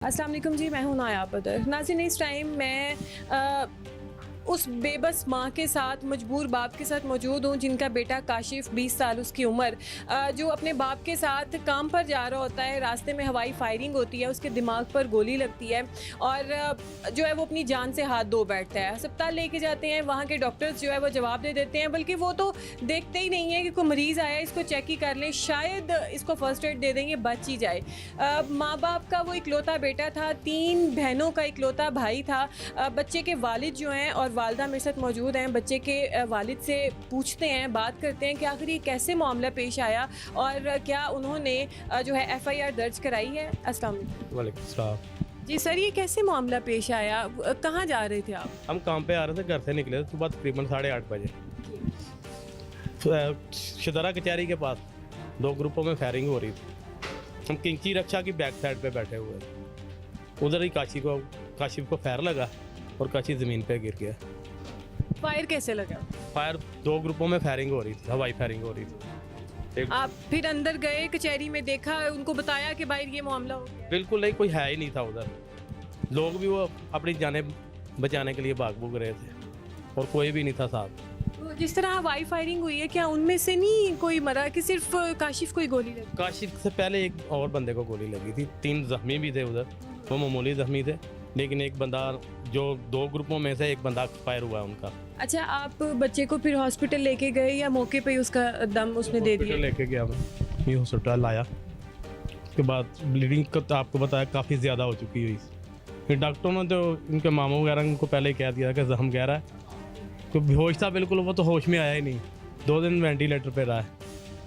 अस्सलाम वालेकुम जी, मैं हूं नायाब बदर। नाज़रीन, इस टाइम मैं उस बेबस माँ के साथ, मजबूर बाप के साथ मौजूद हूँ जिनका बेटा काशिफ 20 साल उसकी उम्र, जो अपने बाप के साथ काम पर जा रहा होता है। रास्ते में हवाई फायरिंग होती है, उसके दिमाग पर गोली लगती है और जो है वो अपनी जान से हाथ धो बैठता है। अस्पताल लेके जाते हैं, वहाँ के डॉक्टर्स जो है वो जवाब दे देते हैं, बल्कि वो तो देखते ही नहीं है कि कोई मरीज़ आया, इसको चेक ही कर लें, शायद इसको फर्स्ट एड दे देंगे, बच ही जाए। माँ बाप का वो इकलौता बेटा था, 3 बहनों का इकलौता भाई था। बच्चे के वालिद जो हैं और वालदा मेरे साथ मौजूद हैं, बच्चे के वालिद से पूछते हैं, बात करते हैं कि आखिर ये कैसे मामला पेश आया और क्या उन्होंने जो है FIR दर्ज कराई है। अस्सलाम वालेकुम सलाम। जी सर, ये कैसे मामला पेश आया, कहाँ जा रहे थे आप? हम काम पे आ रहे थे, घर से निकले थे सुबह तकरीबन 8:30 बजे। शदरा कचहरी के पास 2 ग्रुपों में फायरिंग हो रही थी। हम किंची रक्षा की बैक साइड पे बैठे हुए थे। उधर ही काशिफ को फायर लगा और काशिफ ज़मीन पे गिर गया। फायर कैसे लगा? फायर 2 ग्रुपों में फायरिंग हो रही थी, हवाई फायरिंग हो रही थी। आप फिर अंदर गए, कचहरी में देखा, उनको बताया कि भाई ये मामला हो गया? बिल्कुल नहीं, कोई है ही नहीं था उधर। लोग भी वो अपनी जाने बचाने के लिए भाग भूग रहे थे और कोई भी नहीं था साथ। तो जिस तरह हवाई फायरिंग हुई है, क्या उनमें से नहीं कोई मरा कि सिर्फ काशिफ को ही गोली लगी? काशिफ से पहले एक और बंदे को गोली लगी थी। 3 जख्मी भी थे उधर, वो मामूली जख्मी थे, लेकिन एक बंदा जो 2 ग्रुपों में से एक बंदा फायर हुआ उनका। अच्छा, आप बच्चे को फिर हॉस्पिटल लेके गए या मौके पे ही उसका दम उसने दे दिया? लेके गया मैं, ये हॉस्पिटल लाया। उसके बाद ब्लीडिंग तो आपको बताया काफ़ी ज़्यादा हो चुकी हुई। फिर डॉक्टरों ने तो इनके मामू वगैरह उनको पहले ही कह दिया कि जख्म गहरा है। तो बेहोश था बिल्कुल, वो तो होश में आया ही नहीं। 2 दिन वेंटिलेटर पे रहा है,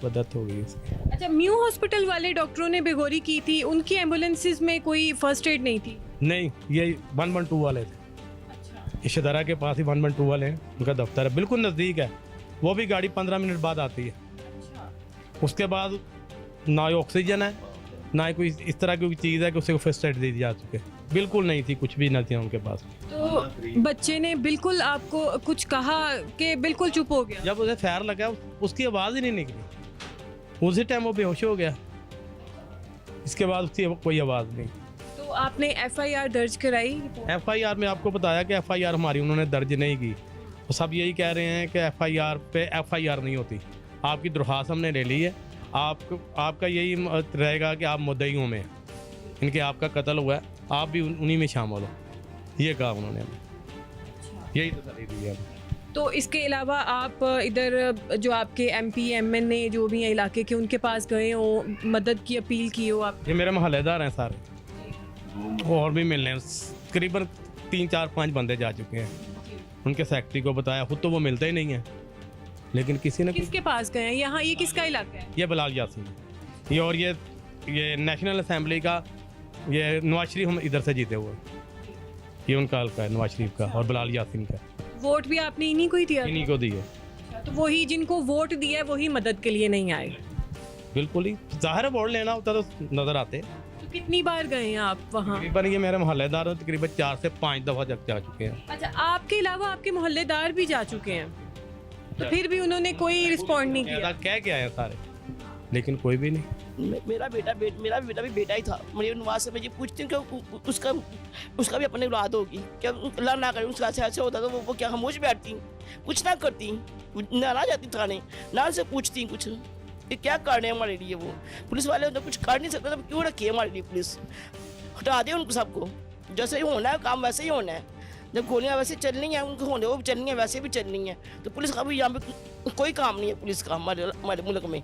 वो डेथ हो गई उसकी। अच्छा, म्यू हॉस्पिटल वाले डॉक्टरों ने बेगोरी की थी, उनकी एम्बुलेंसेज में कोई फर्स्ट एड नहीं थी? नहीं, ये 112 वाले थे। इशदरा के पास ही 112 वाले हैं, उनका दफ्तर है, बिल्कुल नज़दीक है। वो भी गाड़ी 15 मिनट बाद आती है। उसके बाद ना ही ऑक्सीजन है, ना ही कोई इस तरह की कोई चीज़ है कि उसे फर्स्ट एड दी जा चुके। बिल्कुल नहीं थी, कुछ भी नहीं थी उनके पास। तो बच्चे ने बिल्कुल आपको कुछ कहा कि बिल्कुल चुप हो गया? जब उसे फायर लगा उसकी आवाज़ ही नहीं निकली, उसी टाइम वो बेहोश हो गया। इसके बाद उसकी कोई आवाज़ नहीं। तो आपने FIR दर्ज कराई? FIR में आपको बताया कि FIR हमारी उन्होंने दर्ज नहीं की। तो सब यही कह रहे हैं कि FIR पे FIR नहीं होती। आपकी दरख्वास्त हमने ले ली है, आपका यही रहेगा कि आप मुद्दईयों में इनके आपका कत्ल हुआ है, आप भी उन्हीं में शामिल हो, ये कहा उन्होंने हमें। यही तसल्ली दी है। तो इसके अलावा आप इधर जो आपके MP MNA जो भी हैं इलाके के, उनके पास गए हो, मदद की अपील की हो आप? ये मेरे मोहल्लेदार हैं सारे, और भी मिलने हैं। तकरीबन 3 4 5 बंदे जा चुके हैं। उनके सेक्रेटरी को बताया, खुद तो वो मिलते ही नहीं है, लेकिन किसी ने किसके पास गए हैं? यहाँ ये किसका इलाका है? ये बिलाल यासीन, ये और ये नेशनल असेंबली का, ये नवाज शरीफ हम इधर से जीते हुए, ये उनका हल्का है नवाज शरीफ का और बिलाल यासीन का। वोट भी आपने इन्हीं को ही दिया? इन्हीं को दिए। तो वही जिनको वोट दिया है वही मदद के लिए नहीं आए? बिल्कुल ही जाहिर है, वोट लेना होता तो नजर आते। तो कितनी बार गए हैं आप वहाँ? तकरीबन ये मेरे मोहल्लेदार हैं, तकरीबन 4 से 5 दफ़ा जा चुके हैं। अच्छा, आपके अलावा आपके मोहल्लेदार भी जा चुके हैं, तो फिर भी उन्होंने कोई रिस्पॉन्ड नहीं किया? कह के आए सारे, लेकिन कोई भी नहीं। मेरा बेटा भी बेटा ही था। मुझे नवाज से मैं ये पूछती हूँ कि उसका भी अपनी औलाद होगी क्या? अल्लाह ना करे उसका ऐसे होता तो वो क्या खामोश बैठती, कुछ ना करती, ना जाती थाने, ना से पूछती कुछ कि क्या कर रहे हैं हमारे लिए। वो पुलिस वाले तो कुछ कर नहीं सकते, तो क्यों रखी है हमारे लिए पुलिस? हटा दे उनको सबको, जैसे ही होना है काम वैसे ही होना है। जब गोलियाँ वैसे चलनी है, उनको होने वो चलनी है, वैसे भी चलनी है। तो पुलिस का भी यहाँ पे कोई काम नहीं है पुलिस का हमारे मुल्क में।